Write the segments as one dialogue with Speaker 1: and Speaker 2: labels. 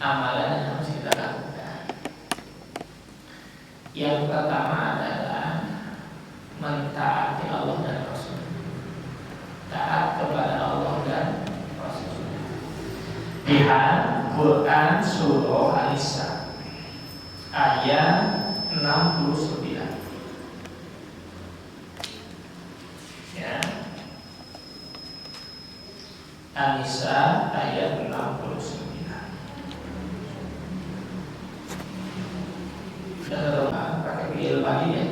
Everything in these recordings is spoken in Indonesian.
Speaker 1: amalan yang harus kita lakukan. Yang pertama adalah mentaati Allah dan Rasul. Taat kepada Allah dan Rasul. Lihat Quran Surah An-Nisa ayat 69. Ya. An-Nisa ayat 69. Pakai fi'il lagi ya.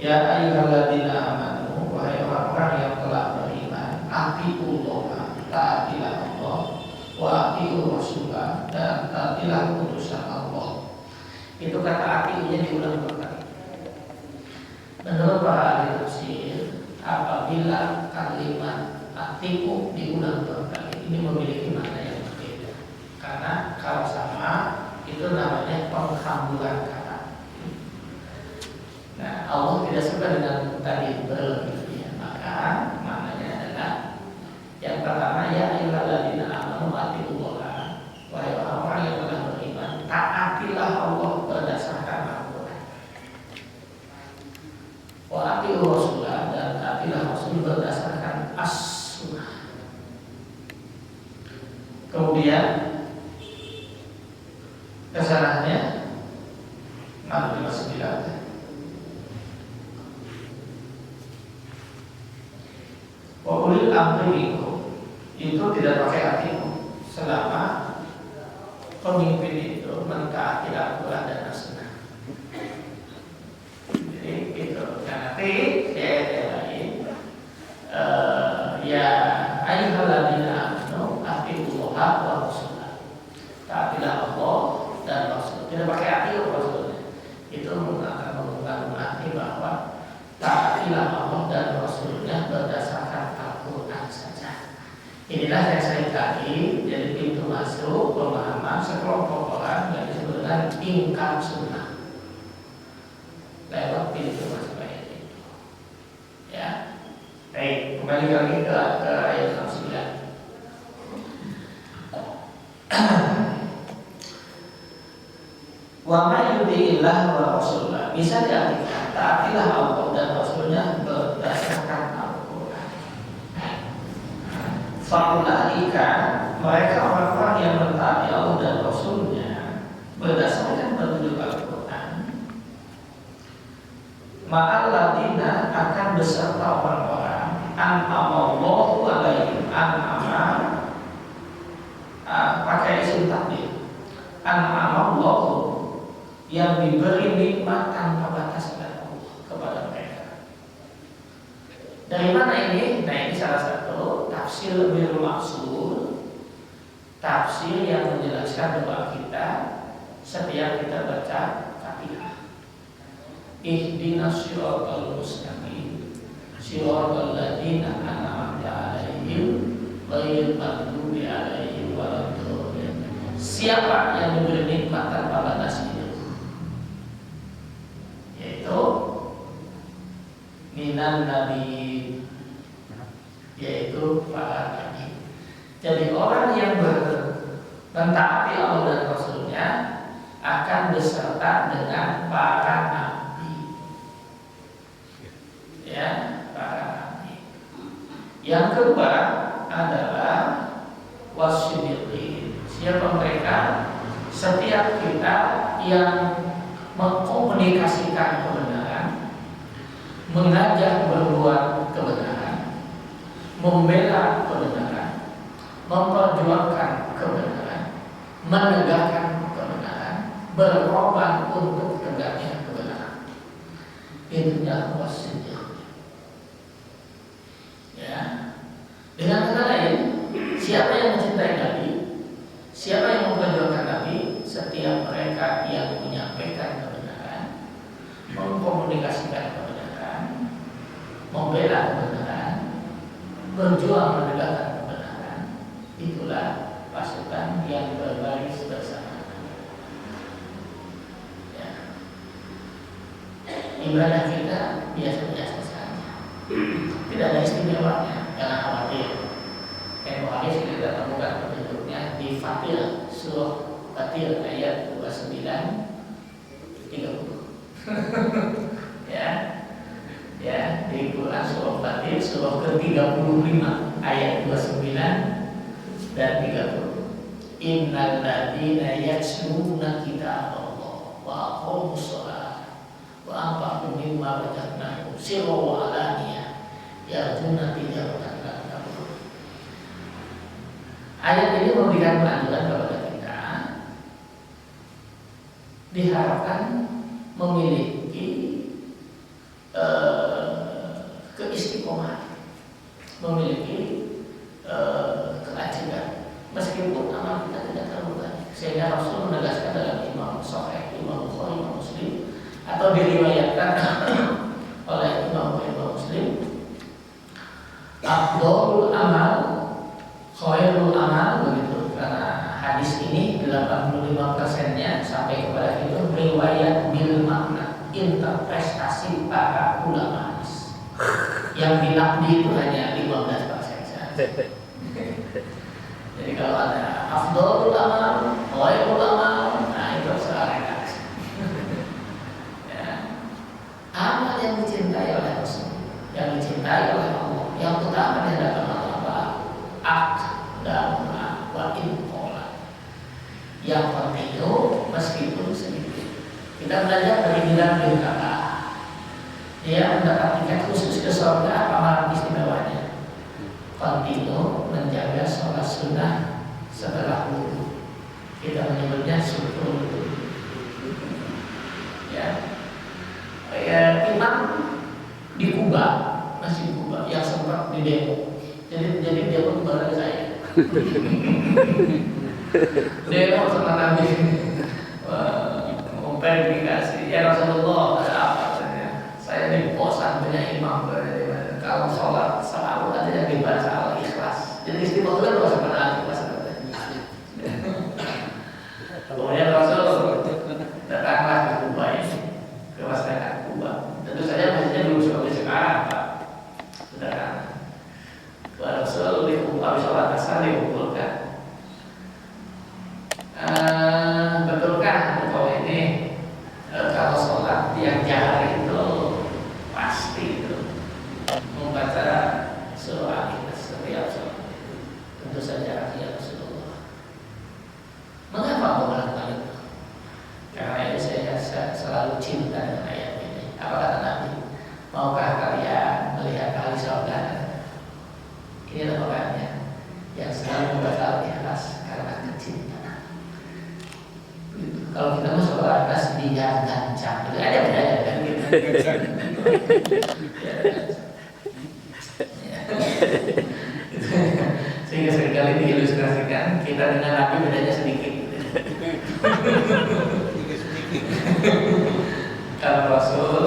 Speaker 1: Ya ayyuhalladzina amanu, wahai orang-orang yang telah beriman, atiullah, taatilah Allah, wa atiur rasulah, dan taatilah utusan Allah. Itu kata atiunya diulang berkali. Menurut para ahli tafsir, apabila kalimat atiku diulang berkali, ini memiliki makna yang berbeda. Karena kalau sama itu namanya penghamburan kata. Nah, Allah tidak suka dengan tadi berlebihan. Maka maknanya adalah yang pertama, ya ayyuhalladzina amanu atiullah, wahai orang-orang yang telah beriman, taatilah Allah berdasarkan Al-Quran. Wa atiur rasulah, dan taatilah Rasul berdasarkan as-sunnah. Kemudian kesalahannya 659. Wa ulil amri itu tidak pakai atiku selama pemimpin itu mentaati Al-Quran dan As-Sunnah. Jadi itu. Nah, nanti saya lain ya ayyuhalladzina amanu atiullaha wa rasulah. Taatilah Allah dan Rasul. Tidak pakai atiuh Rasulnya. Itu akan mengandung arti bahwa taatilah Allah dan Rasulnya berdasarkan Al-Quran saja. Inilah yang saya tadi jadi pintu masuk pemahaman sekelompok orang yang disebut dengan ingkar sunnah. Lewat pintu masuk ayat itu. Ya. Baik, kembali lagi ke ayat 69. Wa may yuti'illah wa rasulah, bisa diartikan taatilah Allah dan Rasulnya berdasarkan Al-Quran. Faulaika, mereka orang-orang yang mentaati Allah dan Rasulnya berdasarkan petunjuk Al-Quran, ma'alladina akan beserta orang-orang an'amallahu alaihim, an'ama pakai isim takdir, an'amallahu, yang diberi nikmat tanpa batas oleh Allah kepada mereka. Dari mana ini? Nah, ini salah satu tafsir bil maksud, tafsir yang menjelaskan doa kita setiap kita baca Fatihah. Ihdinas siratal mustaqim, siratal ladzina an'amta 'alaihim ghairil maghdubi 'alaihim waladdallin. Siapa yang diberi nikmat tanpa batas itu? Yaitu minan nabi, yaitu para nabi. Jadi orang yang mentaati Allah dan Rasulnya akan beserta dengan para nabi. Ya, para nabi. Yang kedua adalah wasiddiqin. Siapa mereka? Setiap kita yang mengkomunikasikan kebenaran, mengajak berbuat kebenaran, membela kebenaran, memperjuangkan kebenaran, menegakkan kebenaran, berkorban untuk tegaknya kebenaran. Itu adalah wasiddiq. Ya. Dengan kata lain, siapa yang mencintai Nabi, siapa yang memperjuangkan Nabi, setiap mereka yang menyampaikan kebenaran, mengkomunikasikan kebenaran, membela kebenaran, berjuang menegakkan kebenaran, itulah pasukan yang berbaris bersama. Ya. Ibadah kita biasa-biasa saja, tidak ada istimewanya, jangan khawatir. Tempoh hari kita temukan petunjuknya di Fatihah surah Fatir ayat 29 30. Ya. Ya, di Quran surah Fatir surah ke-35 ayat 29 dan 30. Innal ladzina yatluna kitaballah wa aqamus shalah wa anfaqu mimma razaqnahum sirran wa alaniyah yarjuna tijaratan lan tabur. Ayat ini memberikan panduan kepada kita diharapkan memiliki keistiqomahan, memiliki keajaiban meskipun amal kita tidak terlalu banyak. Sehingga Rasul menegaskan dalam Imam Sahih, Imam Bukhari, Imam Muslim, atau diriwayatkan oleh Imam Bukhari, Imam Muslim, afdhalul amal khairul amal, begitu. Karena hadis ini 85%-nya sampai kepada itu riwayat bil makna, interpretasi para ulama. Yang dilakbi itu hanya 15% saja. Jadi kalau ada afdhalul amal, khairul amal, nah itu soal redaksi. Ya. Amal yang dicintai oleh Rasul, yang dicintai oleh Allah, yang utama di hadapan Allah, aqdama wa inqola. Yang kontinu meskipun sedikit. Kita belajar dari bilang kata. Dia mendapat tiket khusus ke surga, apa amalan istimewanya? Kontinu menjaga sholat sunnah setelah wudu. Kita menyebutnya syukur. Ya, imam di Kuba, masih di Kuba, yang sempat di Depok. Jadi Depok baru saya. Depok sama Nabi. Memverifikasi, ya Rasulullah ada apa? Saya ini bosan punya imam. Kalau sholat selalu ada yang dibaca Al-Ikhlas. Jadi istimewa itu kan sama Al-Ikhlas. Kemudian Rasul datanglah ke Kuba ini, ke masyarakat Kuba. Tentu saja masjidnya belum seperti sekarang, Pak. Sudah kan? Rasul di Kuba sholat asar dikumpulkan. Betulkah engkau ini kalau sholat tiang jahar itu pasti itu membaca surah Al-Ikhlas setiap sholat? Tentu saja ya Rasulullah. Mengapa kau melakukan itu? Karena itu saya selalu cinta dengan ayat ini. Apa kata Nabi? Maukah kalian melihat ahli surga? Inilah orangnya yang selalu membaca Al-Ikhlas karena kecintaan. Kalau kita masuk ke atas dia gancang, itu ada bedanya kan gitu. Sehingga seringkali diilustrasikan kita dengan Nabi bedanya sedikit. Kalau Rasul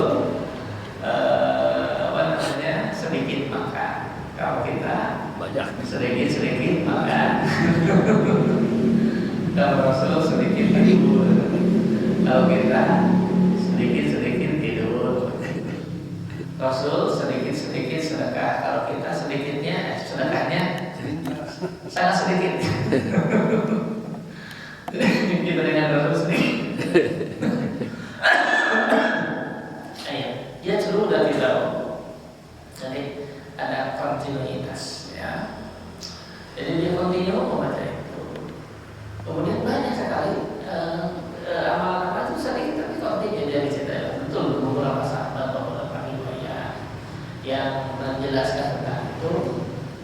Speaker 1: sedikit makan, kalau kita banyak sedikit makan. Kalau Rasul sedikit tidur, kalau kita sedikit tidur. Rasul sedikit sedekah, kalau kita sedikitnya sedekahnya sangat sedikit. Kita dengan Rasul sedikit. Ya seluruh dan tidak. Jadi ada kontinuitas, ya. Jadi dia kontinu membaca itu. Kemudian banyak sekali amalan-amalan itu sedikit tapi kontinu. Jadi cerita betul beberapa sahabat, beberapa riwayat yang menjelaskan tentang itu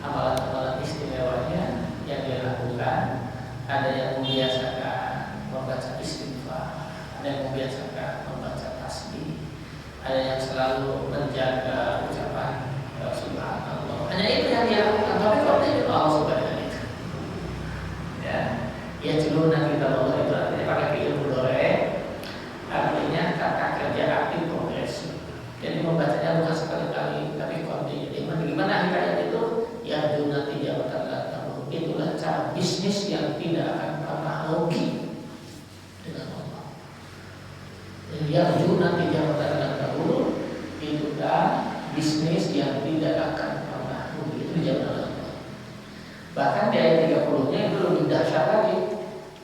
Speaker 1: amalan-amalan istimewanya yang dilakukan. Ada yang membiasakan membaca istighfar, ada yang membiasakan membaca tasbih, ada yang selalu menjaga ucapan subhanallah. Hanya itu yang dia lakukan, tapi kontinu Allah subhanahu itu. Ya celuna kita Allah itu artinya pakai fi'il mudhari', artinya kata kerja aktif progresif. Jadi membacanya bukan sekali-kali, tapi kontinu. Gimana ayat itu? Ya juna tidak bertanda. Itulah cara bisnis yang tidak akan pernah rugi dengan Allah. Ya juna tidak bertanda. Itulah bisnis yang tidak akan pernah rugi. Itu jangan Allah. Bahkan di ayat 30-nya itu lebih dahsyat lagi.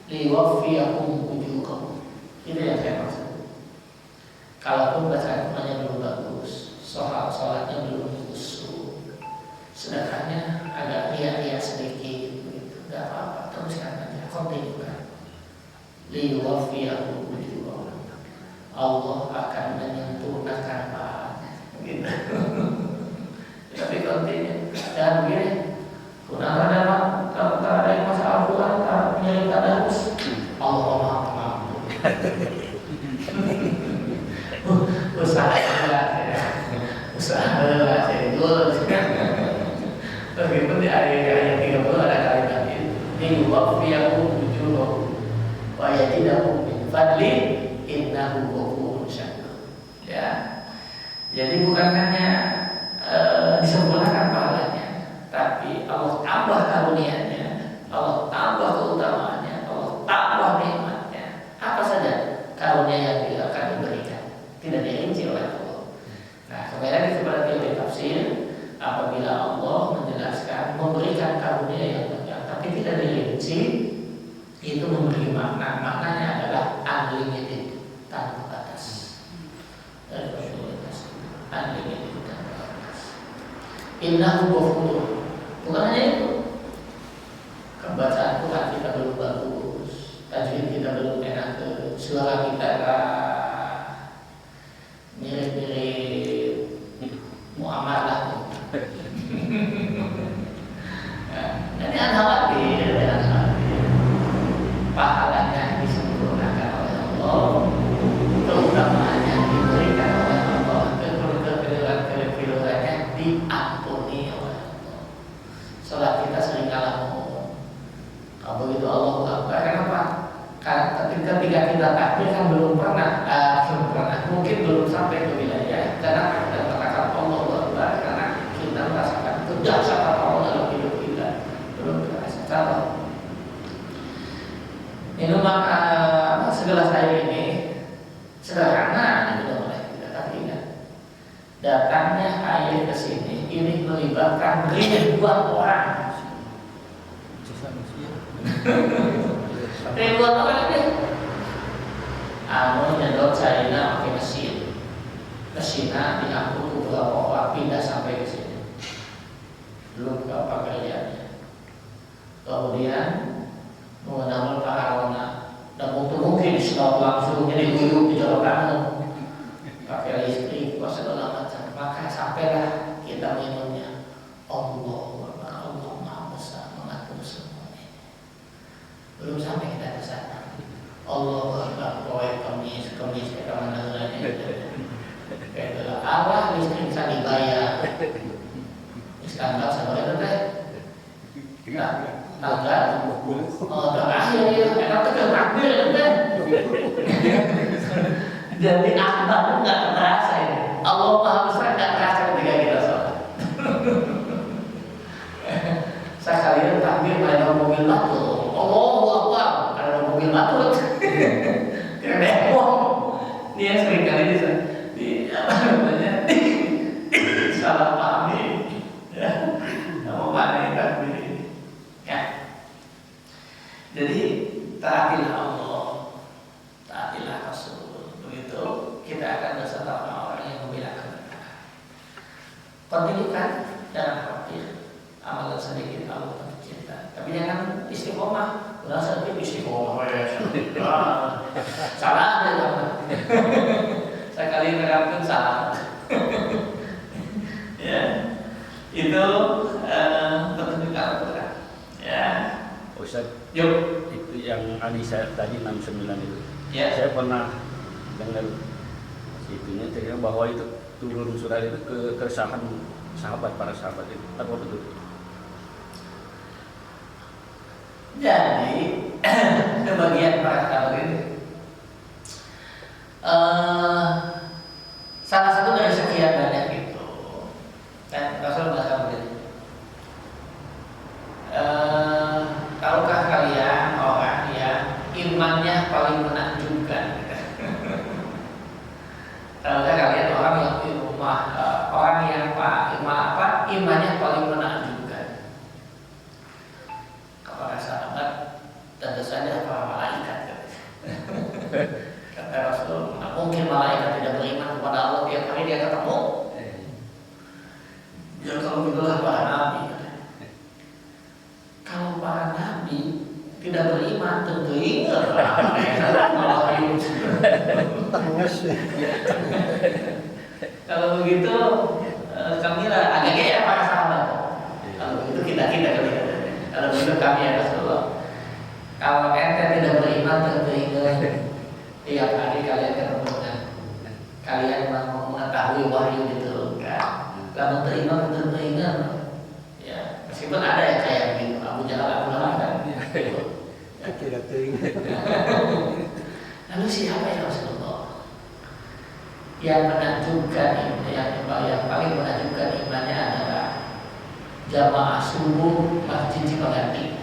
Speaker 1: liwafiyakum ujurakum. Itu yang saya maksud. Kalaupun bacaan Qur'annya belum bagus, sholatnya belum khusyuk, sedekahnya agak ria-ria sedikit, gitu, nggak apa-apa, teruskan aja, kontinukan. Liwafiyakum ujurakum. Allah akan menyempurnakan pahalanya. Gitu. Tapi kontinu. Dan begini, kurang ada yang masalah Al-Quran, punya tadarus, Allah maha usaha saya dulu. Meskipun di ayat 30 ada kalimat ini, liwafiyakum ujurakum wa yazidakum min fadli innahu ghafurun syakur. Ya. Jadi bukan hanya disempurnakan pahalanya, tapi Allah tambah karunia-Nya, Allah tambah keutamaannya, Allah tambah nikmatnya. Apa saja karunia yang akan diberikan, tidak dirinci oleh Allah. Nah, kembali lagi kepada teori tafsir, apabila Allah menjelaskan memberikan karunia yang banyak, tapi tidak dirinci, itu memberi makna. Maknanya adalah unlimited, tanpa batas. Unlimited. Innahu ghafurun. Bukan hanya itu, bacaan Quran kita belum bagus, tajwid kita belum enak, suara kita mirip-mirip muamalah. Jadi anda khawatir, pahalanya disempurnakan oleh Allah, keutamaannya diberikan oleh Allah, kekeliruan-kekeliruannya diampuni oleh Allah. Salat kita sering kalah ngomong. Kalau begitu Allahu Akbar, kenapa? Karena ketika kita takbir kan belum pernah, mungkin belum sampai ke wilayah. Karena kita katakan Allahu Akbar karena kita merasakan kedahsyatan Allah dalam hidup kita, belum terasa. Minuman segelas air ini sederhana tidak boleh kita, tapi ingat, datangnya air ke sini ini melibatkan ribuan orang. Ribuan orang ini nyedot China pakai mesinnya diangkut beberapa orang pindah sampai ke sini, belum apa kerjanya. Kemudian menggunakan paharona dan mungkin selalu langsung jadi guyup di jalan kanan pakai listrik segala macam. Maka sampailah kita minumnya Allah Maha Besar mengatur semua ini. Belum sampai kita ke sana. Allah Akbar, proyek kemis ke mana lagi? Kayak Allah listrik bisa dibayar. Iskandar sama itu teh. Tanggal terakhir ya, enak tuh takbir kan? Jadi apa pun nggak terasa ini. Allah Maha Besar nggak terasa ketika kita sholat. Saya kalian takbir main mobil batu, Allahu Akbar, ada mobil batu, kira depok. Dia sering kali di apa namanya salah paham ya, mau mana yang takbir ini, ya. Jadi taatilah Allah, taatilah Rasul. Begitu kita akan bersama orang yang membela kebenaran. Kontinukan, jangan khawatir. Amalan sedikit Allah tentu cinta. Tapi jangan istiqomah. Udah sedikit istiqomah ya. Salah aja jangan. Saya kali menerapkan salah. Ya, itu petunjuk Al-Quran. Ya.
Speaker 2: Ustaz,
Speaker 1: yuk.
Speaker 2: Itu yang Anissa tadi 69 itu.
Speaker 1: Ya.
Speaker 2: Saya pernah dengar itunya cerita bahwa itu turun surat itu keresahan para sahabat itu. Apa betul?
Speaker 1: Jadi sebagian para sahabat ini salah satu dari sekian banyak itu, dan Rasul bilang begini, tahukah kalian orang yang imannya paling menakjubkan? Tahukah kalian orang yang imannya paling menakjubkan? Para sahabat tentu saja para wahyu diturunkan. Kalau teriman itu teringat, ya meskipun ada yang kayak gitu, Abu Jahal, Abu Lahab kan.
Speaker 3: Tidak teringat.
Speaker 1: Lalu siapa ya Rasulullah? Yang menakjubkan, yang paling menakjubkan imannya adalah jamaah subuh Masjid Cipaganti.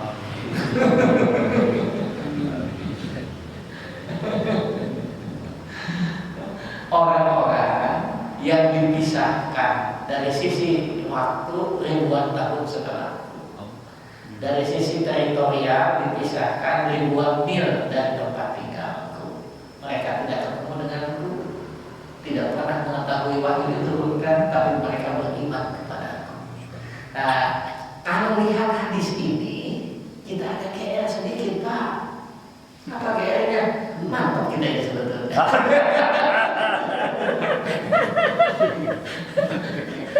Speaker 1: Orang-orang yang dipisahkan dari sisi waktu ribuan tahun setelah, dari sisi teritorial dipisahkan ribuan mil dari tempat tinggalku. Mereka tidak ketemu denganku, tidak pernah mengetahui wahyu diturunkan, tapi mereka beriman kepadaku. Nah, kalau lihat hadis ini, kita ada GR sedikit, Pak. Apa GR-nya? Mantap kita ini sebetulnya.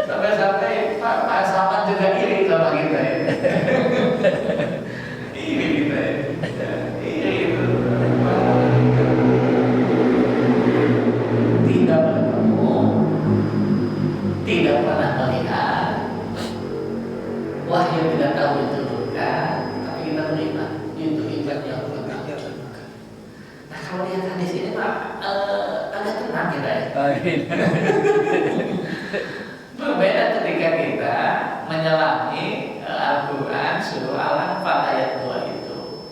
Speaker 1: Sampai-sampai Pak sahabat juga iri sama kita ya. Iri kita ya. Iri itu. Tidak bertemu, tidak pernah melihat, wahyu tidak tahu diturunkan, tapi kita beriman. Itu iman yang benar. Nah kalau lihat hadis ini Pak, agak tenang kita ya. Berbeda ketika kita menyelami Al-Quran surah Al-Anfal ayat 2 itu.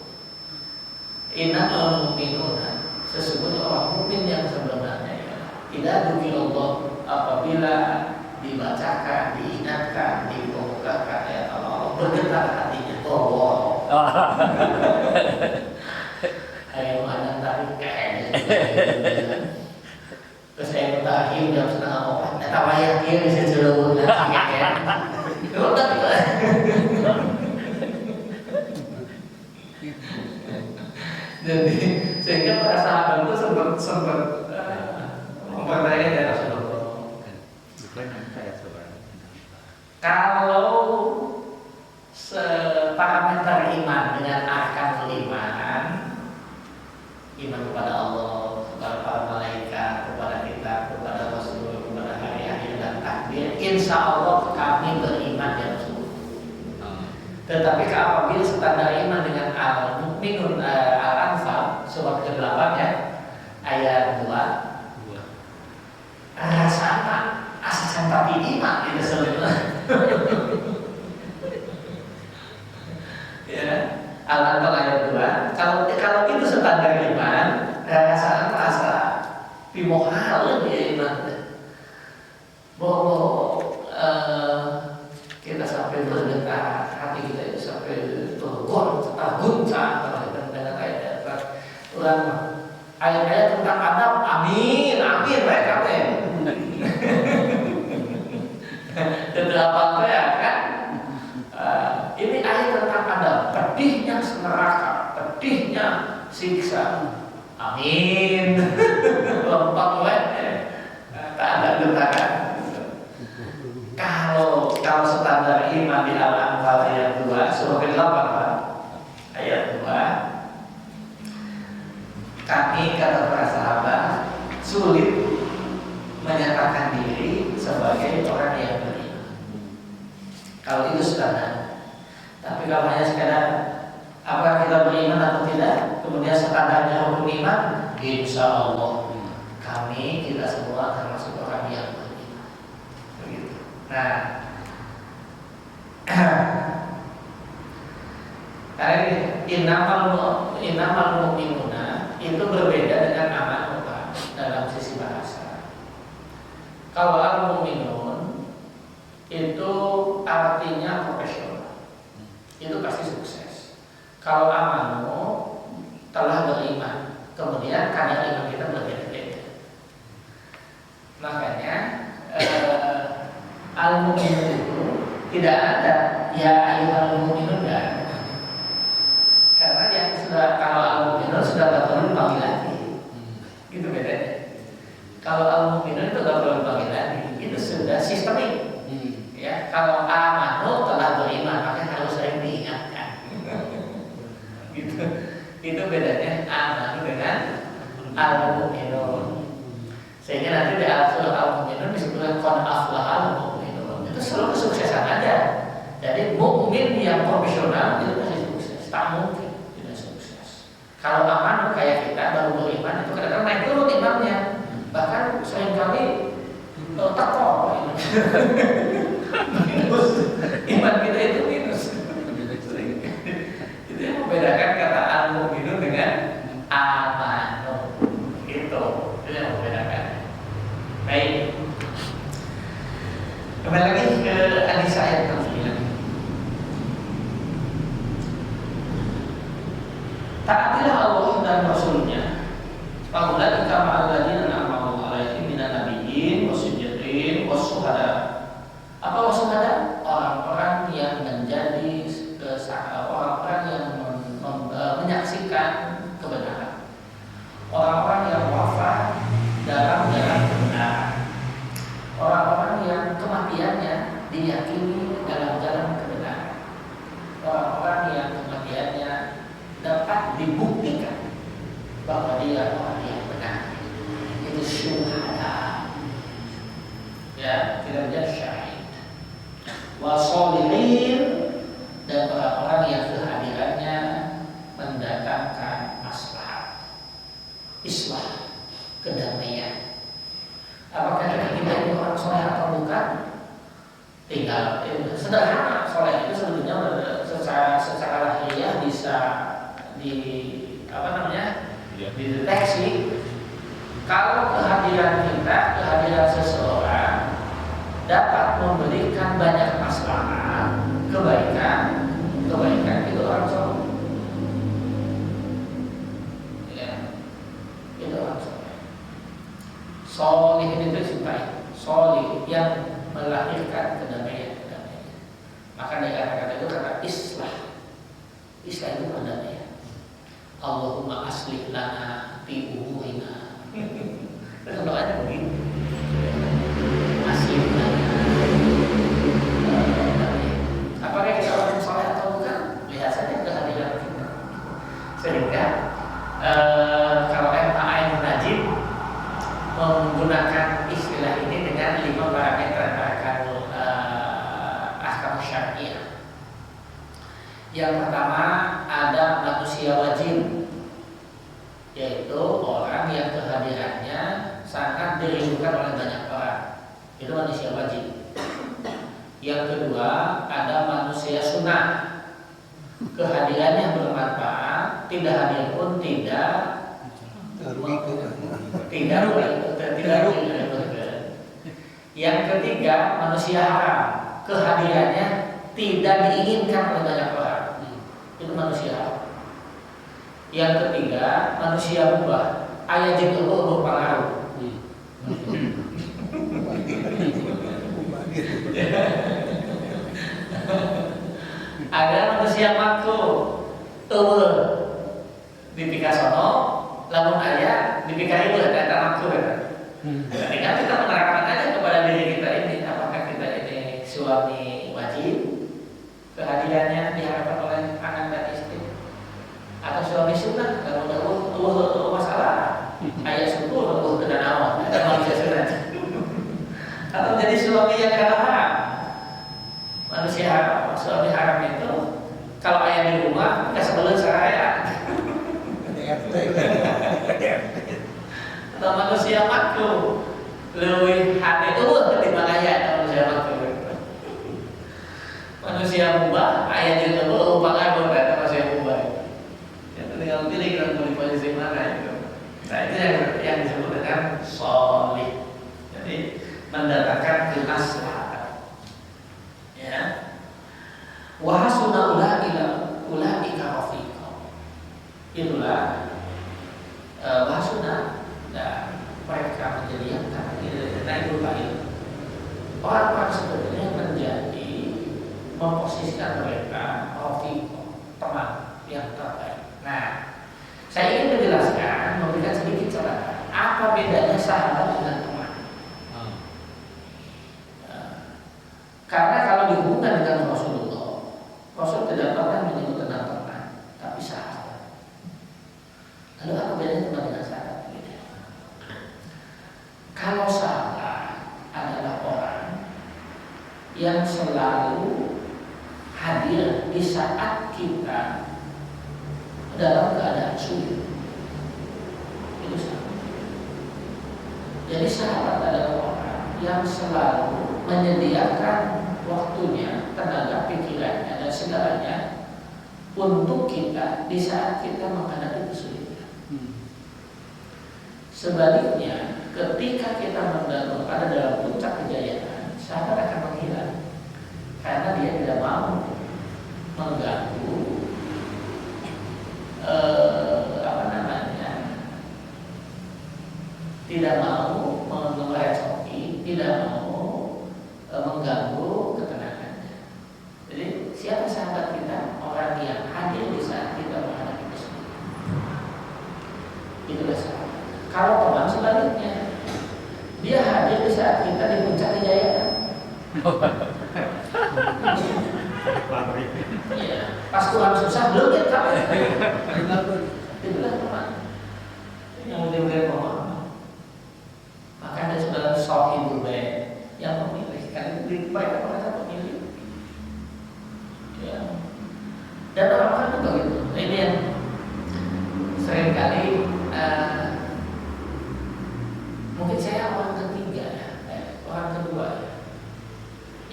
Speaker 1: Innamal mu'minuna, sesungguhnya orang mukmin yang sebenarnya ya, idza dzukirallah, apabila dibacakan, diingatkan, dikemukakan ayat Allah, bergetar hatinya. Oh. Ayo anak tarik kayaknya. Terus saya mutahin jam 3:30. Nah, tawayah dia bisa celur nanti ya. Udah gitu. Jadi sehingga para sahabat itu sempat mempertanyakan ya Rasulullah. Kalau parameter iman dengan arkanul iman, iman kepada Allah, kepada para malaikat, kepada kita, kepada Rasul, kepada hari akhir dan takdir, insya Allah kami beriman ya Rasul. Tetapi apabila standar iman dengan Al-Mu'minun Al-Anfal surat ke-8 ya, ayat 2, sama asas tapi iman itu sebenarnya. Ya, Al-Anfal ayat 2. Kalau itu standar iman, saya merasa bimohal dia iman. Kita sampai bergetar, hati kita itu sampai terguncang dengan ayat-ayat ulama. Ayat-ayat tentang Adam, amin, baik amin. Tentu apa ya kan? Ini ayat tentang Adam, pedihnya neraka, pedihnya siksa. Amin. Lompang tak ada getaran. Kalau standar iman di Al-Anfal ayat 2 surah ke-8 ayat 2, kami kata para sahabat sulit menyatakan diri sebagai orang yang beriman. Kalau itu standar. Tapi kalau hanya sekadar apakah kita beriman atau tidak, kemudian standarnya rukun iman, insya Allah kita semua termasuk orang yang beriman. Begitu. Nah, innamal mu'minuna itu berbeda dengan amanuha dalam sisi bahasa. Kalau al-mu'minun itu artinya profesional, itu pasti sukses. Kalau amanu telah beriman, kemudian kadar iman kita berbeda-beda. Makanya al-mu'minun itu tidak ada ya ayyuhal mu'minun kan. Karena yang sudah, kalau al-mu'minun sudah tak perlu dipanggil lagi. Gitu bedanya. Kalau al-mu'minun itu tak perlu dipanggil lagi. Itu sudah sistemik. Ya, kalau amanu telah beriman, maka harus sering diingatkan. Gitu. Itu bedanya amanu dengan al-mu'minun. Sehingga nanti di surah al-mu'minun disebut disebutkan qad aflahal mu'minun. Itu selalu kesuksesan aja. Jadi mukmin yang profesional itu pasti sukses. Tak mungkin tidak sukses. Kalau aman kayak kita baru beriman itu kadang-kadang naik turun imannya. Bahkan seringkali tekor minus. Iman kita itu minus. Itu yang membedakan kata al-mu'minun dengan amanu. Itu yang membedakan. Baik. Kembali lagi ke hadis ayat 69. Taatilah Allah dan Rasulnya. Faulaika ma'al ladzina an'ama Allahu 'alaihim minan nabiyyin wasiddiqin wassyuhada. Apa wassyuhada? Orang-orang yang menjadi orang-orang yang menyaksikan kebenaran. Orang-orang yang wafat dalam jalan kebenaran. Orang-orang yang kematiannya diyakini dalam jalan kebenaran. Orang-orang yang kematiannya dapat dibuktikan bahwa dia orang yang benar. Itu syuhada. Ya, tidak menjadi syahid. Wasolihin, dan orang-orang yang kehadirannya mendatangkan maslahat, islah, kedamaian. Apakah kita ini orang soleh atau bukan? Tinggal sederhana. Soleh itu sebetulnya secara lahiriah bisa dideteksi. Kalau kehadiran kita, kehadiran seseorang dapat memberikan banyak maslahat, kebaikan itu orang soleh. Ya, itu orang soleh. Soleh ini dicintai, soleh yang melahirkan kedamaian. Maka dari kata-kata itu kata islah itu kedamaian. Allahumma aslih lana fi umurina. Terus doanya begitu. Aslih lana. Apakah kita orang soleh atau bukan? Lihat saja kehadiran kita. Sehingga kalau MAI Najib menggunakan istilah ini dengan 5 parameter ahkam syariah. Yang pertama ada manusia wajib, yaitu orang yang kehadirannya sangat dirindukan oleh banyak orang. Itu manusia wajib. Yang kedua ada manusia sunnah, kehadirannya bermanfaat, tidak hadir pun tidak Yang ketiga manusia haram, kehadirannya tidak diinginkan oleh banyak orang. Itu manusia haram. Yang ketiga manusia mubah, ayat itu berpengaruh. Ada manusia makruh, di pikasono, lamun ayah di pikai data makruh. Tinggal kita menerapkan aja kepada diri kita ini, apakah kita ini suami wajib, kehadirannya diharapkan oleh anak dan istri, atau suami sunnah, kalau ada masalah, ayah syukur, tidak nawa, ada manusia sunnah, atau jadi suami yang haram, manusia haram. Suami haram itu kalau ayah di rumah, kita sebelum saya, atau manusia makruh, lebih hati itu ketimbang ayah manusia makruh. Manusia mubah, ayah juga pengaruh kata manusia mubah. Yang tinggal pilih kita mau di posisi mana itu. Nah itu yang disebut dengan sholih. Jadi mendatangkan kemaslahatan. Ya. Wa hasuna ulaika rafiqa. Itulah bahasuna dan mereka menjadi yang naibul fa'il. Orang-orang sebenarnya menjadi memposisikan mereka rafiqa, teman yang terbaik. Nah, saya ingin menjelaskan, memberikan sedikit catatan apa bedanya sahabat dengan teman. Karena kalau dihubungkan dengan Rasulullah, Rasul tidak pernah menyebut tentang teman, tapi sahabat. Lalu apa bedanya teman dengan sahabat? Kalau sahabat adalah yang selalu hadir di saat kita dalam keadaan sulit. Itu sahabat. Jadi sahabat adalah orang yang selalu menyediakan waktunya, tenaga, pikirannya, dan segalanya untuk kita di saat kita menghadapi kesulitan. Sebaliknya, ketika kita berada dalam puncak kejayaan, sahabat akan menghilang karena dia tidak mau mengganggu tidak mau mengerecoki, tidak mau mengganggu ketenangannya. Jadi siapa sahabat kita? Orang yang hadir di saat kita menghadapi kesulitan. Itulah sahabat. Kalau teman sebaliknya, dia hadir di saat kita di puncak kejayaan. Ya, pas Tuhan susah belum kita. Itulah teman yang benar-benar pemahaman. Maka ada sebenarnya sohibul baik yang memilih, karena lebih baik mereka pemilih. Ya. Dan orang-orang juga gitu. Ini yang seringkali mungkin saya orang ketiga ya, orang kedua ya,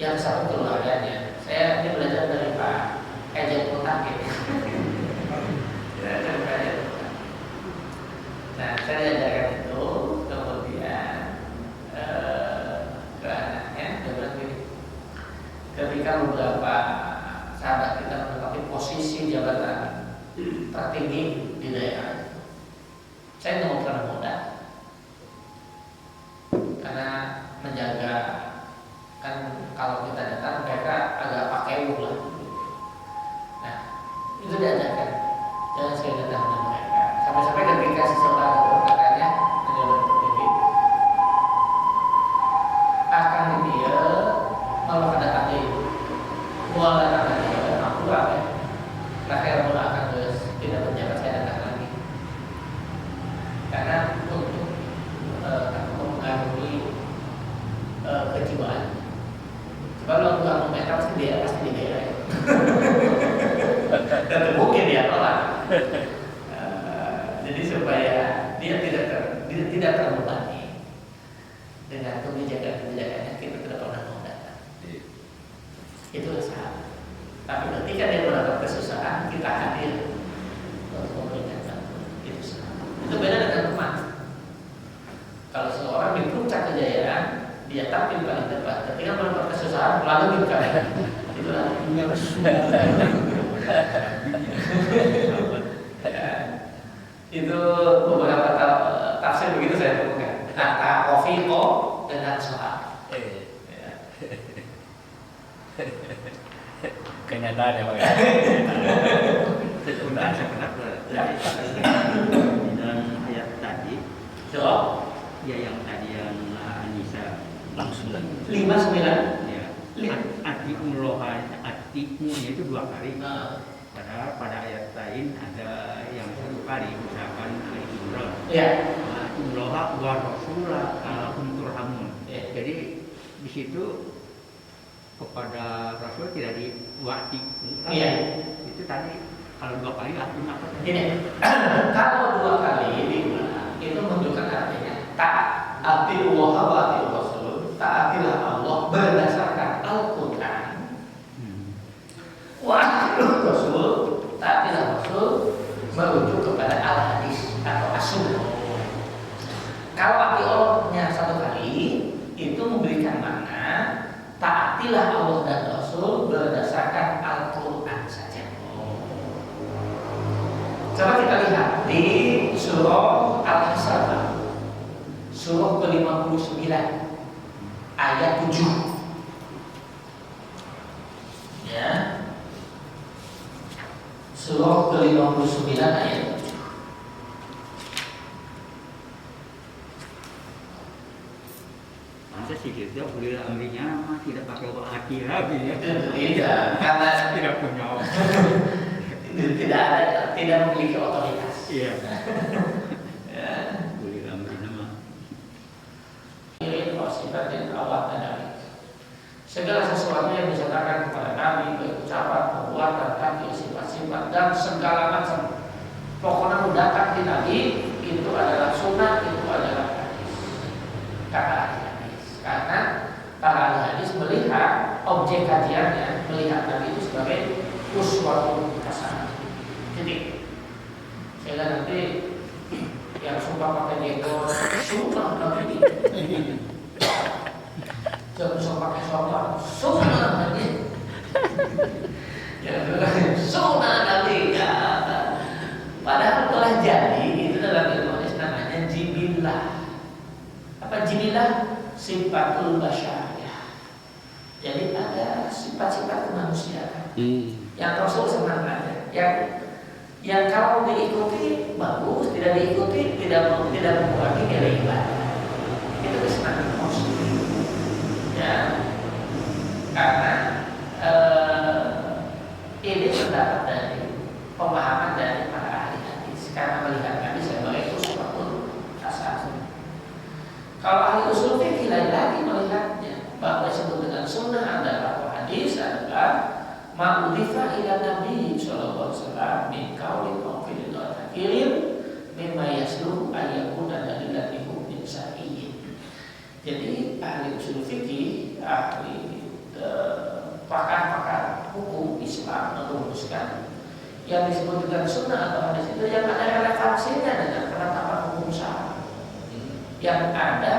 Speaker 1: yang satu keluarganya. Saya ini belajar dari Pak Ejen Mutakin. Ya, dari Pak Ejen Mutakin. Nah, saya diajarkan itu, kemudian ke anaknya, dia bilang gini, ketika beberapa sahabat kita menempati posisi jabatan tertinggi di daerah, saya nggak mau pernah muda, karena menjaga, kan kalau kita datang mereka agak pakai lah. Nah, itu diajarkan, jangan saya datang dengan mereka. Sampai-sampai ketika seseorang katanya menjadi terpilih, akan dia malah datang dia, mulai datang dia, aku apa? Terakhir mulai akan tidak menjaga saya datang lagi, karena untuk mengaruhi kejiwaan. Kalau nggak metal pasti dia dan mungkin dia tolak. Jadi supaya dia tidak terbebani dengan kebijakan-kebijakannya, kita tidak pernah mau datang. Itulah sahabat. Tapi ketika dia mendapat kesusahan, kita hadir untuk memberikan bantuan. Itu sahabat. Itu beda dengan teman. Kalau seorang di puncak kejayaan, dia tampil paling depan. Ketika mendapat kesusahan, lalu kita. Itulah. Itu beberapa tafsir begitu saya temukan antara Kofi'o dengan soal.
Speaker 2: Kenyataan ya Pak.
Speaker 4: Sebenarnya saya kenapa di dalam ayat tadi, ya yang tadi yang Anissa
Speaker 2: Langsung lagi.
Speaker 1: 59.
Speaker 4: ya atimunya itu 2 kali. Padahal pada ayat lain ada yang 1 kali, misalkan Imran.
Speaker 1: Ya.
Speaker 4: Imroha wa rasulah turhamun. Jadi di situ kepada Rasul tidak diwati.
Speaker 1: Iya.
Speaker 4: Itu tadi kalau 2 kali artinya apa?
Speaker 1: Ini kalau 2 kali diulang itu menunjukkan artinya taati Allah wa taati Rasul, taatilah Allah berdasarkan Al-Quran. Wa Rasul, taatilah Rasul merujuk kepada Al-Hadis atau As-Sunnah. Kalau arti Allahnya 1 kali itu memberikan makna taatilah Allah dan Rasul berdasarkan Al-Quran saja. Coba kita lihat di surah Al-Hasr, surah ke-59 ayat 7. Ya. Surah ke-59 ayat 7.
Speaker 4: Masa sih kita boleh ambilnya tidak pakai hati lagi ya?
Speaker 1: Tidak, karena
Speaker 4: Tidak punya.
Speaker 1: tidak memiliki otoritas.
Speaker 4: Iya.
Speaker 1: Ya.
Speaker 4: Boleh ambil nama.
Speaker 1: Ini sifatnya Allah dan segala sesuatu yang disertakan kepada Nabi, baik ucapan, perbuatan, kaki, sifat-sifat dan segala macam. Pokoknya datang di Nabi itu adalah sunnah, itu adalah hadis. Kata ahli hadis. Karena para ahli hadis melihat objek kajiannya, melihat Nabi itu sebagai uswatun hasanah. Jadi, sehingga nanti yang sumpah pakai jenggot, sunnah Nabi. Jangan sumpah pakai sholat, sunnah Nabi. Sunnah Nabi. Padahal telah jadi itu dalam ilmu hadis namanya jibillah. Apa jibillah? Sifatul basyariyah. Jadi ada sifat-sifat kemanusiaan yang Rasul sebenarnya yang kalau diikuti bagus, tidak diikuti tidak mengurangi nilai ibadah. Itu kesenangan Muslim. Ya, karena ini terdapat dari pemahaman dari para ahli hadis karena melihat Nabi sebagai uswatun hasanah. Kalau ahli usul fikih lain lagi melihatnya bahwa disebut dengan sunnah adalah hadis adalah ma'udhifa ila Nabi sallallahu alaihi wasallam min qaulin aw fi'lin aw takirin mimma yasluhu ayyakuna dalilan li hukmin syar'iyyin. Jadi ahli usul fikih, ahli pakar-pakar hukum Islam merumuskan yang disebut dengan sunnah atau hadis itu yang ada relevansinya dengan penetapan hukum syara, yang ada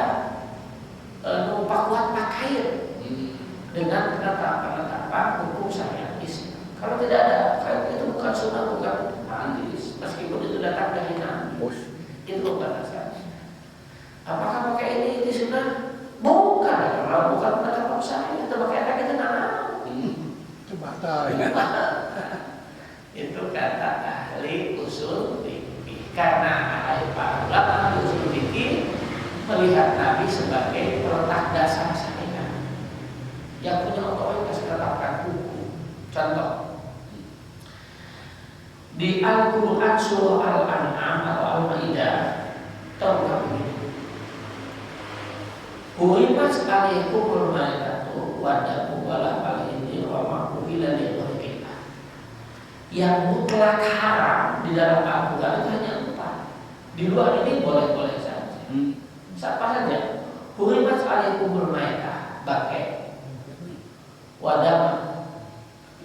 Speaker 1: numpak kuat pakair dengan penetapan hukum syariat Islam. Kalau tidak ada, itu bukan sunnah, bukan hadis, meskipun itu datang dari Nabi, itu bukan asal. Apakah pakai ini sunnah? Bukan, kalau bukan penetapan syariat, atau pakai ada kita nana.
Speaker 3: Itu batal.
Speaker 1: Itu kata ahli usul fikih. Karena para ulama ahli usul fikih melihat Nabi sebagai peletak dasar syariat yang punya otoritas menetapkan hukum. Contoh di Al-Quran surah Al-An'am atau Al-Maidah terungkap begini: Hurimat alaikumul maitatu wa damu wa lahmal khinzir wa ma uhilla li ghairillah. Yang mutlak haram di dalam Al-Quran itu hanya 4. Di luar ini boleh-boleh saja. Siapa saja? Hurimat alaikumul maitah, bangkai, wadam,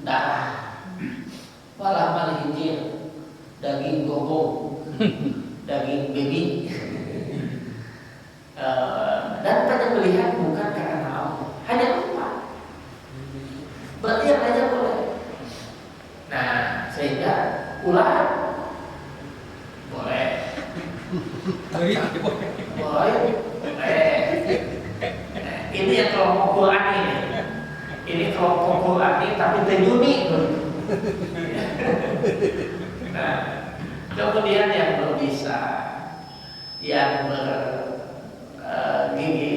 Speaker 1: darah, walahmal khinzir, daging gogo, daging baby, dan penyembelihan bukan karena Allah. Hanya 4. Berarti yang lainnya boleh. Nah, sehingga ular boleh. Boleh. Ini yang kelompok Quran ini. Ini kelompok Quran ini tapi terjuni. Nah, kemudian yang belum bisa, yang gigi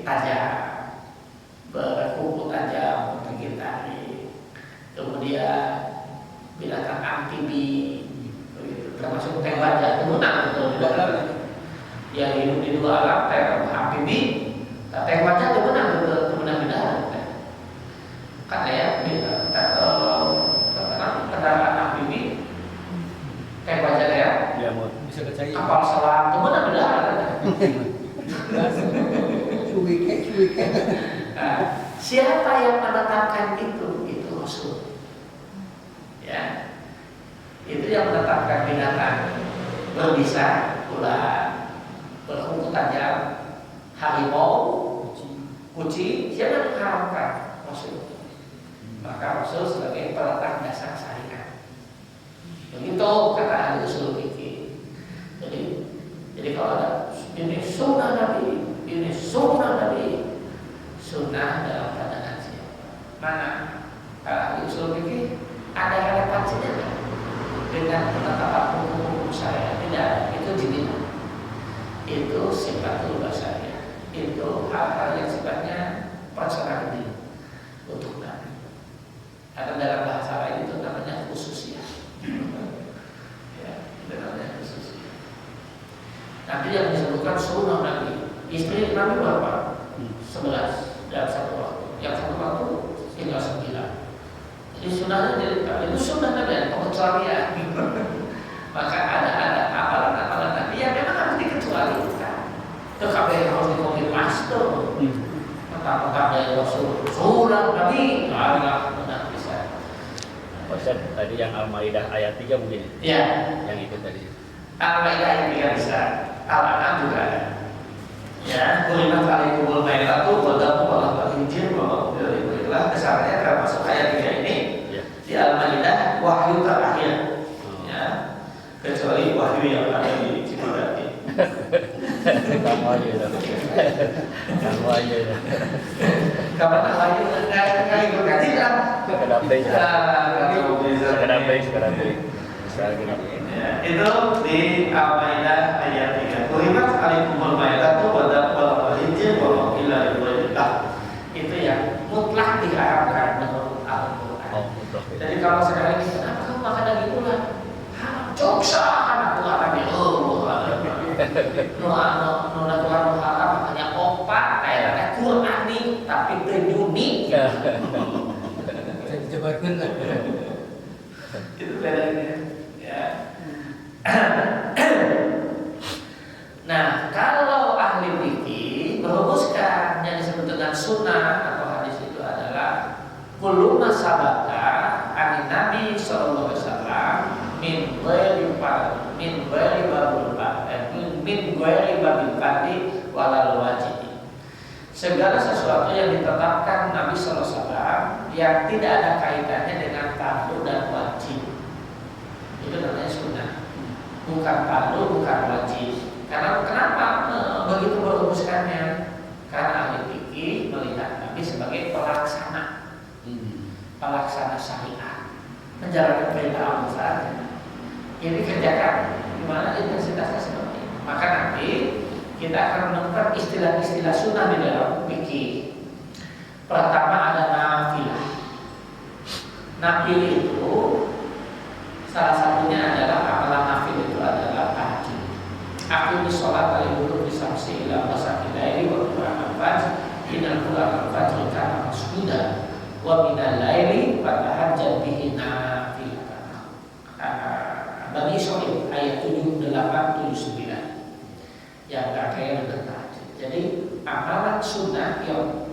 Speaker 1: tajam, berkuku tajam, gigi tarik, kemudian binatang amfibi, termasuk teh baja, itu menang betul. Yang hidup di 2 alam, teh amfibi, teh baja itu menang betul, menang di darat. Karena ya, kendaraan amfibi, teh baja ya,
Speaker 3: Bisa percaya.
Speaker 1: kapal selam itu menang di darat.
Speaker 3: Suwike.
Speaker 1: Nah, siapa yang menetapkan itu? Itu Rasul. Ya, itu yang menetapkan binatang berbisa, ular, berkuku tajam, harimau, kucing. Siapa yang mengharamkan? Rasul. Maka Rasul sebagai peletak dasar syariat. Begitu kata ahli usul fikih. Jadi kalau ada ini sunnah Nabi, ini sunnah Nabi, sunnah dalam pandangan siapa? Mana? Kalau ahli usul fikih ada relevansinya nggak dengan penetapan hukum syariat? Tidak. Itu jibillah. Itu sifatul basyariyah. Itu hal-hal yang sifatnya personal untuk Nabi. Karena dalam bahasa lain itu namanya khususiyah. Ya, itu namanya khususiyah. Nanti yang disebutkan sunnah Nabi. Istri Nabi berapa? 11 dalam satu waktu. Yang satu waktu Sunnahnya jadi itu sunnah Nabi, ada pengecualian. Maka ada amalan-amalan Nabi yang memang harus dikecualikan. Itu kabeh harus dikonfirmasi tuh. Apakah dari Rasul surah Nabi? Enggak benar bisa.
Speaker 2: Ustaz, tadi yang Al-Maidah ayat 3 mungkin.
Speaker 1: Ya,
Speaker 2: Yang itu tadi.
Speaker 1: Al-Maidah yang 3 bisa. Al-An'am juga ada. Ya, kulimat alaikumul maidatu wa damu wa lahmal khinzir wa itulah kesannya termasuk ayat 3 ini.
Speaker 2: Ya.
Speaker 1: Di Al-Maidah wahyu terakhir. Ya. Kecuali wahyu yang ada di Cipadati.
Speaker 2: Kamu aja dah. Kamu aja dah.
Speaker 1: Kapan wahyu enggak ikut kaji kan?
Speaker 2: Sekedar play. Sekedar play.
Speaker 1: Ya, itu di Al-Maidah ayat 3. Kulimat alaikumul maidatu wa damu wa lahmal khinzir wa illa lillahi. Itu yang mutlak diharamkan menurut Al-Quran.
Speaker 2: Oh, betul.
Speaker 1: Jadi kalau sekarang ini kenapa kamu makan daging ular? Joksa anak ular lagi. Nona Tuhan haram makanya opak kayak Quran nih tapi berduni.
Speaker 3: Saya dijabarkan lah.
Speaker 1: Itu bedanya. Ya. Nah, kalau ahli fikih merumuskan yang disebut dengan sunnah atau hadis itu adalah kullu ma sabata an Nabi sallallahu alaihi wasallam min ghairi babil fardhi walal wajib. Segala sesuatu yang ditetapkan Nabi sallallahu alaihi wasallam yang tidak ada kaitannya dengan fardu dan wajib. Itu namanya sunnah. Bukan fardu, bukan wajib. Karena kenapa begitu merumuskannya? Karena ahli fikih melihat Nabi sebagai pelaksana, pelaksana syariat, menjalankan perintah Allah saja. Jadi kerjakan gimana intensitasnya seperti ini. Maka nanti kita akan menemukan istilah-istilah sunnah di dalam fikih. Pertama ada nafilah. Nafil itu salah satunya adalah amalan nafil itu adalah tahajud. Aqimus sholat al-wudu bisamsi ila masakilaili wa qur'an al-fajr inal qur'an al-fajr kana masjuda wa minal laili fatahajjad bihi nafilatan. Bani Israil ayat 78 79 yang kakek dengan tahajud. Jadi amalan sunnah yang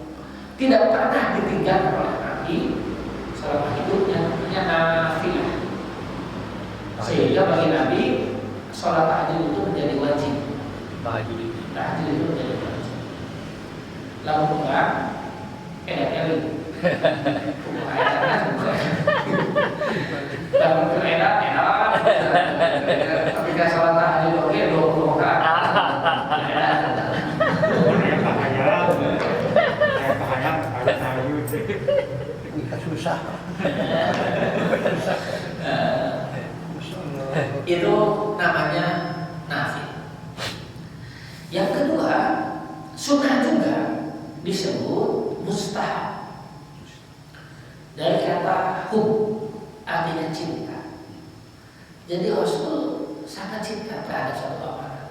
Speaker 1: tidak pernah ditinggalkan oleh Nabi selama hidupnya namanya nafilah. Sehingga bagi Nabi sholat tahajud itu menjadi wajib. Tahajud itu menjadi wajib. Lalu bukan enak-enak. Lalu enak-enak. Tapi kalau sholat tahajud oke 20 rakaat.
Speaker 3: Susah.
Speaker 1: Itu namanya nafil. Yang kedua, sunnah juga disebut mustahab. Dari kata hub artinya cinta. Jadi Rasul sangat cinta terhadap satu orang.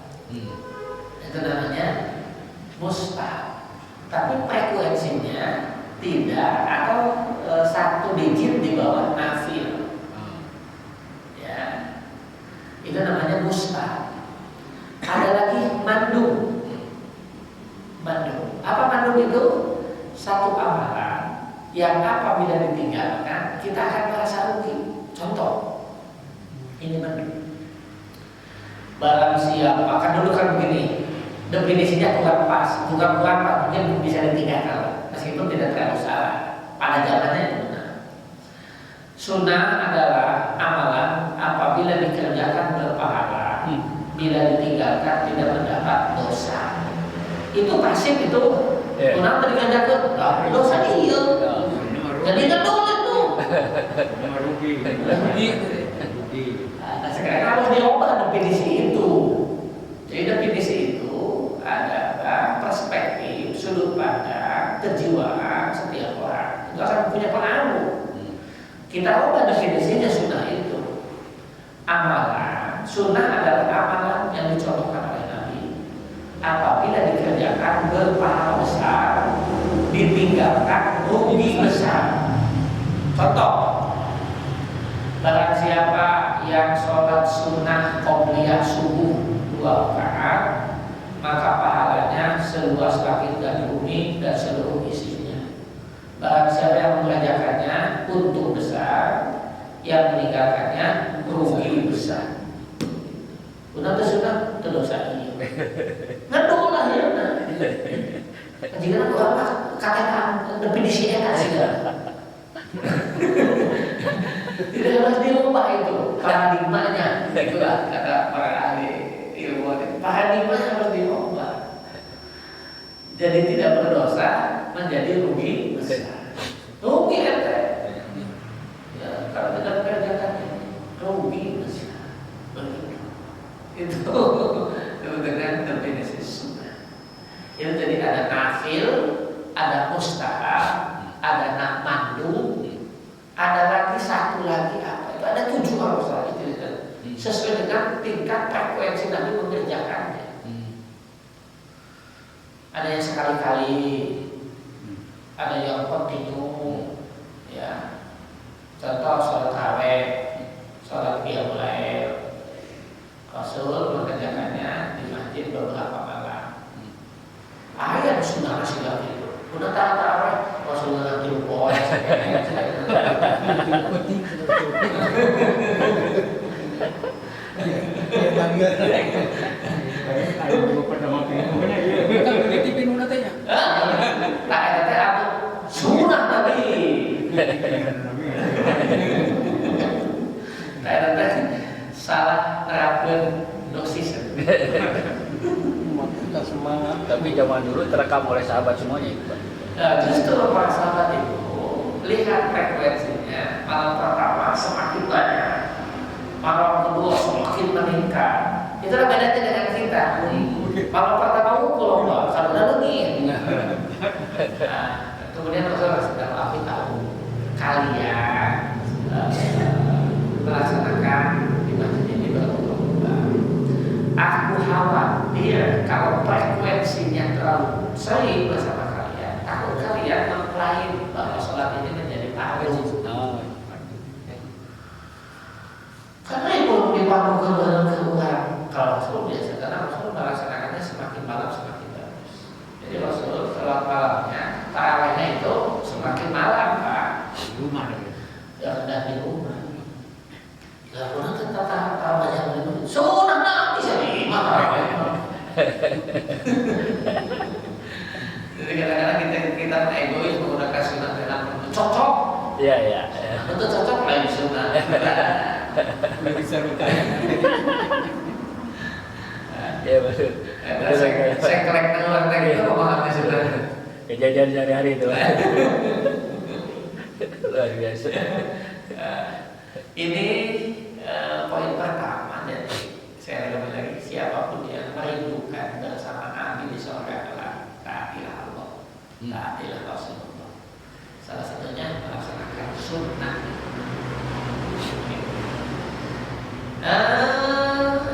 Speaker 1: Itu namanya mustahab. Tapi frekuensinya tidak atau satu digit di bawah nafil. Ya, itu namanya mustahab. Ada lagi mandub. Mandub. Apa mandub itu? Satu amalan yang apabila ditinggalkan kita akan merasa rugi. Contoh, ini mandub. Barang siapa, kan dulu kan begini, definisinya kurang pas, mungkin bisa ditinggalkan, meskipun tidak terlalu salah. Pada zamannya itu benar. Sunnah adalah amalan apabila dikerjakan berpahala, bila ditinggalkan tidak mendapat dosa. Itu pasif itu. Kenapa dikerjakan? Dosa iya. Jadi kan dosa itu.
Speaker 4: Rugi.
Speaker 1: Nah, sekarang harus diubah definisi itu. Jadi definisi itu adalah perspektif, sudut pandang, kejiwaan setiap orang. Itu akan punya pengaruh. Kita ubah definisinya sunnah itu. Amalan sunnah adalah amalan yang dicontohkan oleh Nabi. Apabila dikerjakan berpahala besar, ditinggalkan rugi besar. Contoh, yang sholat sunnah qobliyah subuh 2 rakaat, maka pahalanya seluas langit dan bumi dan seluruh isinya. Barang siapa yang mengerjakannya untung besar, yang meninggalkannya rugi besar. Benar atau sunnah terdosa ini. Ngedul lah ya. Jika aku apa katakan definisi enak sih. Tidak harus diubah itu paradigmanya, itulah kata para ahli ilmu. Paradigmanya harus diubah. Jadi tidak berdosa menjadi rugi besar. Rugi ente. Ya, kalau tidak kerjakan rugi besar. Itu dengan definisi sunnah. Itu jadi ada nafil, ada mustahab, ada mandu, ada lagi satu lagi apa? Itu ada 7 harus lagi sesuai dengan tingkat frekuensi Nabi mengerjakannya. Ada yang sekali-kali, ada yang kontinu, ya. Contoh sholat tarawih, sholat qiyamul lail. Rasul mengerjakannya di masjid beberapa malam. Ayat sunnah Rasulullah itu. Udah tarawih, Rasulullah nanti lupa. Tak ada apa sunnah Nabi. Tak ada salah terapkan dosis.
Speaker 3: Semangat.
Speaker 2: Tapi zaman dulu terekam oleh sahabat semuanya itu, Pak.
Speaker 1: Nah, justru para sahabat itu lihat frekuensinya, malam pertama semakin banyak, malam kedua semakin meningkat. Itulah bedanya dengan kita. Malam pertama ukur loh, kalau udah dingin. Nah, kemudian Rasulullah sedang aku tahu kalian melaksanakan di masjid ini baru. Aku khawatir kalau frekuensinya terlalu sering bersama kalian, takut kalian mengklaim bahwa sholat ini menjadi tahu. Karena itu dipandukan dalam keluhan. Kalau Rasul biasa, karena Rasul melaksanakannya semakin malam semakin bagus. Jadi Rasul sholat malamnya, tarawihnya itu semakin malam, Pak.
Speaker 3: Di rumah
Speaker 1: Ya, dan di rumah. Lah, orang tetap tarawihnya begitu. Sunnah Nabi selima tarawih. Jadi kadang-kadang kita egois menggunakan sunnah dengan cocok.
Speaker 2: Iya, iya.
Speaker 1: Untuk cocok lain sunnah.
Speaker 3: bisa bertanya.
Speaker 2: Iya, betul.
Speaker 1: Saya kelek ngeluar itu pemahamannya sudah.
Speaker 2: Kejadian sehari-hari itu. Luar biasa.
Speaker 1: Ini poin pertama. Jadi saya lagi siapapun yang merindukan bersama Nabi di surga adalah taatilah Allah, taatilah Rasulullah. Salah satunya melaksanakan sunnah.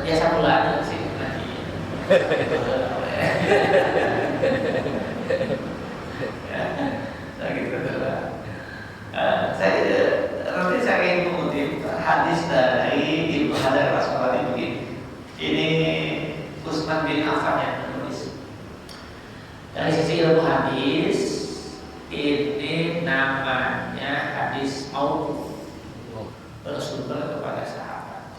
Speaker 1: Dia satu lagi sih nanti. Saya ingin mengutip hadis dari Ibnu Hajar Al-Asqalani begini. Ini Utsman bin Affan yang menulis. Dari sisi ilmu hadis, ini namanya hadis mauquf, bersumber kepada sahabat.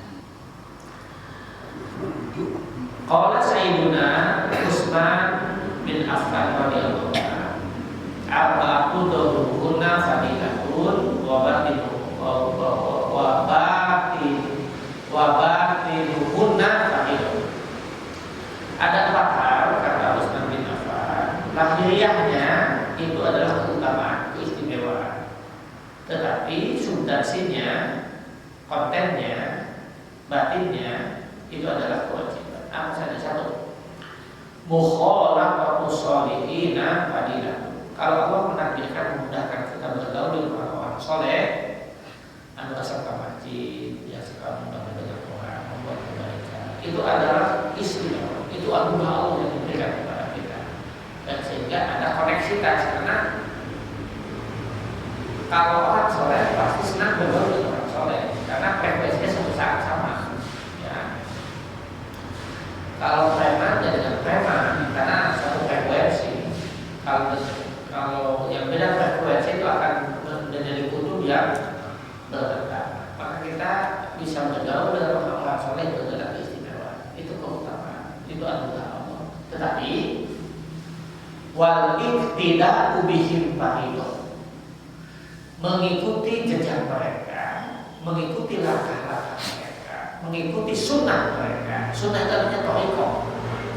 Speaker 1: Qala Sayyiduna Utsman bin Affan radhiyallahu anhu, "Arba'atu dhuhurna fadilatun wa batinuhunna fadilatun." Ada 4 hal kata Utsman bin Affan. Lahiriahnya itu adalah keutamaan, keistimewaan. Tetapi substansinya, kontennya, batinnya itu adalah kewajiban. Apa saja? 1. Mukhalafatu sholihina fadilatun. Kalau Allah menakdirkan memudahkan kita bergaul dengan orang-orang soleh, anu serta masjid, yang suka membantu dengan orang, membuat kebaikan, itu adalah istimewa, itu anugerah Allah yang diberikan kepada kita. Dan sehingga ada koneksitas, karena kalau orang soleh pasti senang bergaul dengan orang soleh, karena frekuensinya sama yang berkah. Maka kita bisa bergaul dengan orang-orang soleh itu adalah keistimewaan. Itu keutamaan. Itu anugerah Allah. Tetapi wal iktida'u bihim fardhun. Mengikuti jejak mereka, mengikuti langkah-langkah mereka, mengikuti sunnah mereka. Sunnah itu artinya thariqah,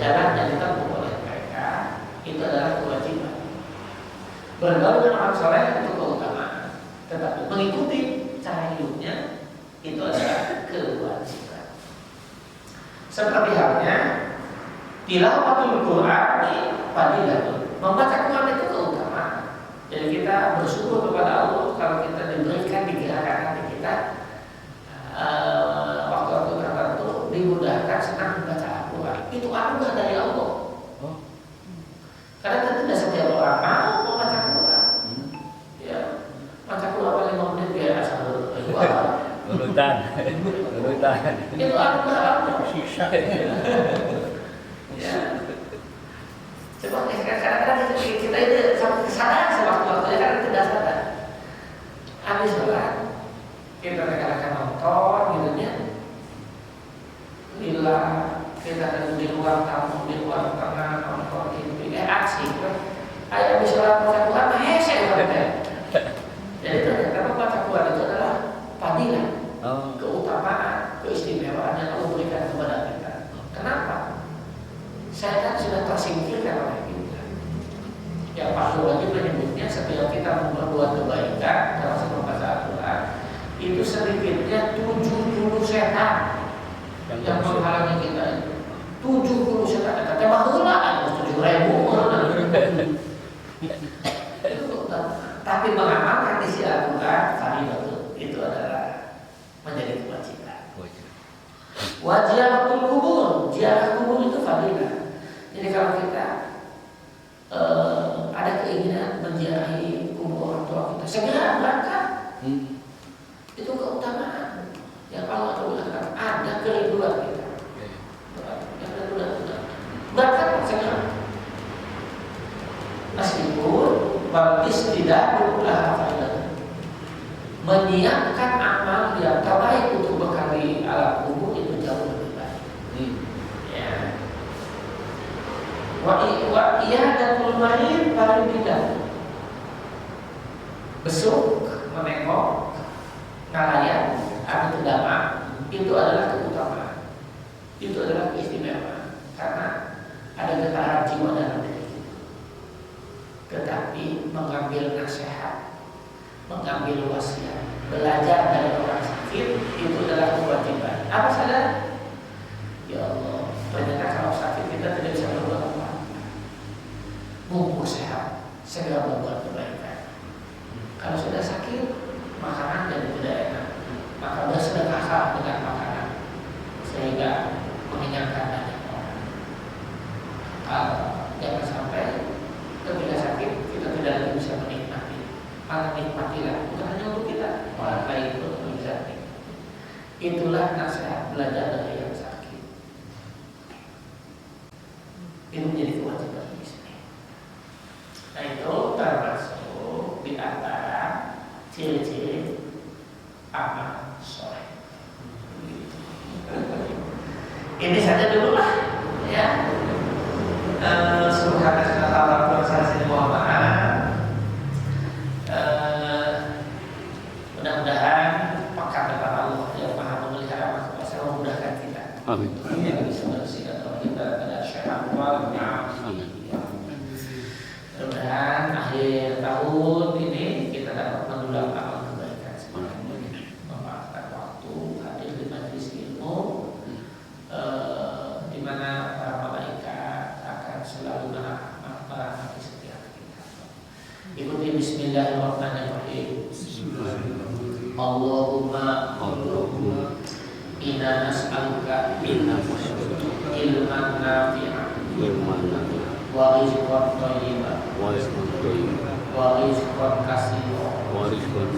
Speaker 1: jalan yang ditempuh oleh mereka. Itu adalah kewajiban. Bergaul dengan orang soleh itu keutamaan, tetapi mengikuti cara hidupnya itu adalah kewajiban. Seperti halnya tilawatul Qur'an fadilatun. Membaca Quran itu keutamaan. Jadi kita bersyukur kepada Allah kalau kita diberikan digerakkan hati kita waktu-waktu tertentu dimudahkan senang membaca Al-Quran. Itu anugerah dari Allah. Karena tidak setiap orang mau membaca Quran. Ya, baca Quran 5 menit biar asal
Speaker 2: Urutan.
Speaker 1: Itu anugerah Allah.
Speaker 3: Sisa.
Speaker 1: Ya. Coba kadang-kadang kita itu sadar sewaktu-waktu kan tidak sadar. Habis sholat kita kadang-kadang nonton gitu ya. Bila kita ada di luar tamu, di luar tengah nonton ini aksi kan. Ayo habis sholat baca Quran hese banget. Jadi ternyata baca Quran itu adalah fadilah, keutamaan, keistimewaan yang Allah berikan kepada kita. Kenapa? Saya kan sudah tersingkirkan oleh kita. Yang Pak Lagi menyebutnya setiap kita membuat kebaikan dalam membaca Al-Quran itu sedikitnya 70 setan yang menghalangi kita. 70 setan. Kata bahula ada 7.000 itu tapi mengamalkan isi Al-Quran itu adalah menjadi kewajiban. Wajibatul kubur, ziarah kubur itu fadilah. Jadi kalau kita ada keinginan menziarahi kubur orang tua kita, segera berangkat. Itu keutamaan yang Allah bilang ada kerinduan kita. Berangkat segera. Meskipun bagus tidak berulah fadilah. Menyiapkan amal yang terbaik untuk bekali alam kubur itu jauh lebih baik. Ya. Wa iyadatul marid paling tidak. Besuk, menengok, ngalayan, atau terdampak itu adalah keutamaan. Itu adalah keistimewaan karena ada getaran jiwa dalam diri kita. Tetapi mengambil nasihat, mengambil wasiat, belajar dari orang sakit itu adalah kewajiban. Apa saja? Ya Allah, ternyata kalau sakit kita tidak bisa berbuat apa. Mumpung sehat, segera berbuat kebaikan. Kalau sudah sakit, makanan jadi tidak enak. Maka bersedekahlah dengan makanan sehingga mengenyangkan banyak orang. Jangan sampai ketika sakit kita tidak lagi bisa menikmati. Maka nikmatilah, bukan hanya untuk kita, orang lain pun bisa nikmati. Itulah nasihat belajar dari yang sakit. Itu menjadi kewajiban di sini. Nah itu termasuk di antara ciri-ciri amal soleh. Ini saja dulu lah, ya. Subhanallah mudah-mudahan pekan depan Allah yang maha memelihara masa memudahkan kita.
Speaker 2: Amin.
Speaker 1: Bisa bersihkan kita pada syaitan wal
Speaker 2: Amin.
Speaker 1: Mudah-mudahan akhir tahun ini kita dapat mendulang amal kebaikan semuanya, memaafkan waktu, hadir di majelis ilmu, di mana para malaikat akan selalu merahmati setiap kita. Ikuti Bismillahirrahmanirrahim. Allahumma inna nas'aluka ilman nafi'an wa rizqan thayyiban wa rizqan katsiran wa rizqan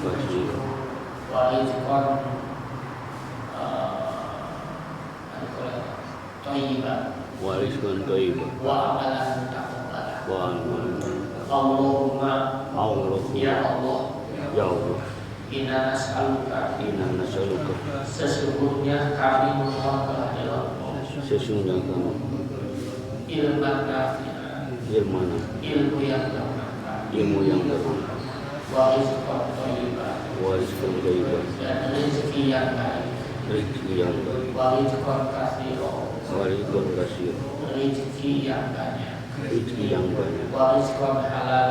Speaker 1: thayyiban wa amalan taqabbalan. Allahumma ya Allah Inna nas'aluka
Speaker 2: Inna nas'aluka
Speaker 1: sesungguhnya kami memohon kehadiratmu
Speaker 2: sesungguhnya kami
Speaker 1: ilman nafi'an
Speaker 2: ilmana
Speaker 1: ilmu yang bermanfaat
Speaker 2: ilmu yang bermanfaat
Speaker 1: wa rizqan thayyiban
Speaker 2: wa rizqan thayyiban
Speaker 1: dan rezeki yang baik
Speaker 2: rezeki yang baik
Speaker 1: wa rizqan katsiran
Speaker 2: wa rizqan katsir
Speaker 1: rezeki yang banyak
Speaker 2: rezeki yang banyak
Speaker 1: wa rizqan halal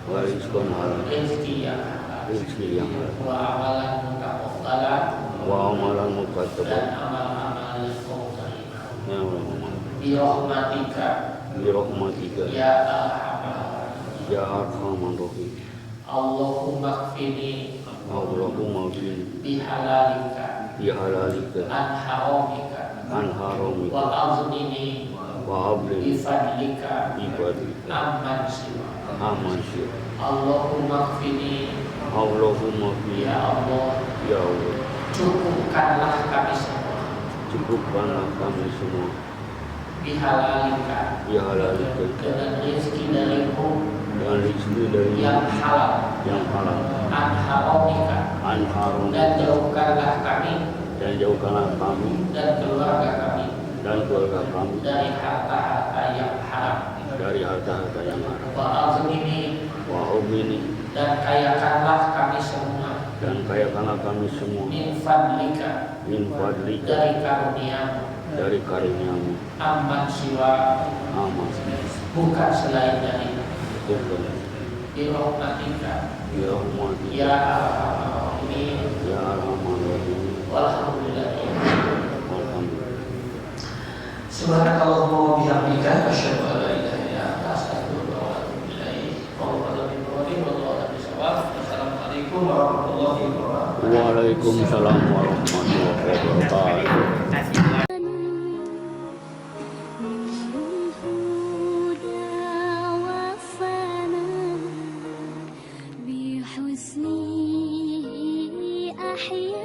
Speaker 2: wa rizqan halal
Speaker 1: rezeki yang halal
Speaker 2: rezeki yang halal
Speaker 1: wa amalan mutaqabbalan
Speaker 2: wa amalan muqaddam
Speaker 1: dan amal-amal yang kau terima
Speaker 2: ya Allah
Speaker 1: bi rahmatika
Speaker 2: bi rahmatika
Speaker 1: ya arhamar
Speaker 2: ya arhamar rahim
Speaker 1: Allahumma kfini
Speaker 2: Allahumma bin
Speaker 1: bihalalika
Speaker 2: bi halalika
Speaker 1: an haramika
Speaker 2: an haramika
Speaker 1: wa aghnini
Speaker 2: wa abli
Speaker 1: bifadlika
Speaker 2: bi fadlika
Speaker 1: amman siwa
Speaker 2: aman syir
Speaker 1: Allahumma kfini
Speaker 2: Allahumma bin
Speaker 1: ya Allah
Speaker 2: ya Allah
Speaker 1: cukupkanlah kami semua
Speaker 2: cukupkanlah kami semua
Speaker 1: bihalalika
Speaker 2: bi halalika
Speaker 1: dengan rezeki darimu
Speaker 2: dan rezeki dari
Speaker 1: yang halal
Speaker 2: yang halal
Speaker 1: an haramika
Speaker 2: an haram
Speaker 1: dan jauhkanlah kami
Speaker 2: dan jauhkanlah kami
Speaker 1: dan keluarga kami
Speaker 2: dan keluarga kami
Speaker 1: dari harta-harta yang haram
Speaker 2: dari harta-harta yang haram
Speaker 1: wa aghnini
Speaker 2: wa ubini
Speaker 1: dan kayakanlah kami semua
Speaker 2: dan kayakanlah kami semua
Speaker 1: min fadlika
Speaker 2: min fadlika
Speaker 1: dari karuniamu
Speaker 2: dari karuniamu
Speaker 1: amman siwa
Speaker 2: aman
Speaker 1: bukan selain dari
Speaker 2: Tuhan
Speaker 1: bi rahmatika
Speaker 2: ya rahmatika
Speaker 1: ya arhamar rahimin
Speaker 2: ya arhamar rahim
Speaker 1: walhamdulillah
Speaker 2: alhamdulillah
Speaker 1: subhanakallahumma wa bihamdika asyhadu an la ilaha illa anta astaghfiruka wa atubu ilaik wallahu assalamualaikum warahmatullahi wabarakatuh.
Speaker 2: Waalaikumsalam warahmatullahi wabarakatuh.
Speaker 5: بحسنه أحيا